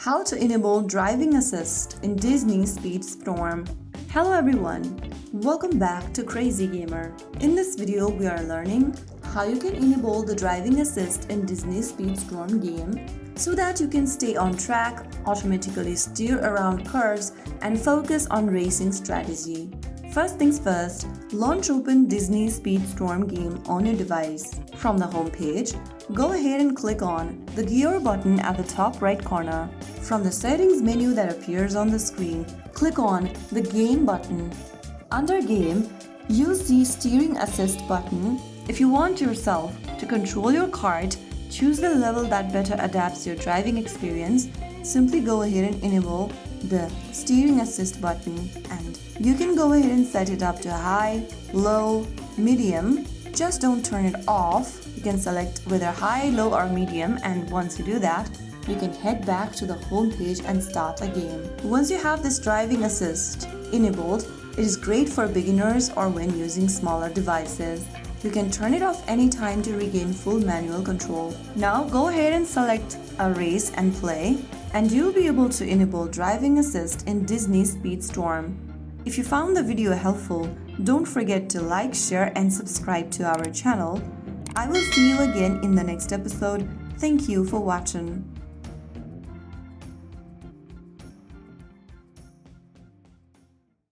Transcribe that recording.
How to enable driving assist in Disney Speedstorm. Hello everyone, welcome back to Crazy Gamer. In this video we are learning how you can enable the driving assist in Disney Speedstorm game so that you can stay on track, automatically steer around curves and focus on racing strategy. First things first, launch open Disney Speedstorm game on your device. From the home page, go ahead and click on the gear button at the top right corner. From the settings menu that appears on the screen, click on the game button. Under game, use the steering assist button. If you want yourself to control your cart, choose the level that better adapts your driving experience. Simply go ahead and enable the steering assist button, and you can go ahead and set it up to high, low, medium. Just don't turn it off. You can select whether high, low or medium, and once you do that, you can head back to the home page and start a game. Once you have this driving assist enabled, it is great for beginners or when using smaller devices. You can turn it off anytime to regain full manual control. Now go ahead and select a race and play, and you'll be able to enable driving assist in Disney Speedstorm. If you found the video helpful, don't forget to like, share and subscribe to our channel. I will see you again in the next episode. Thank you for watching.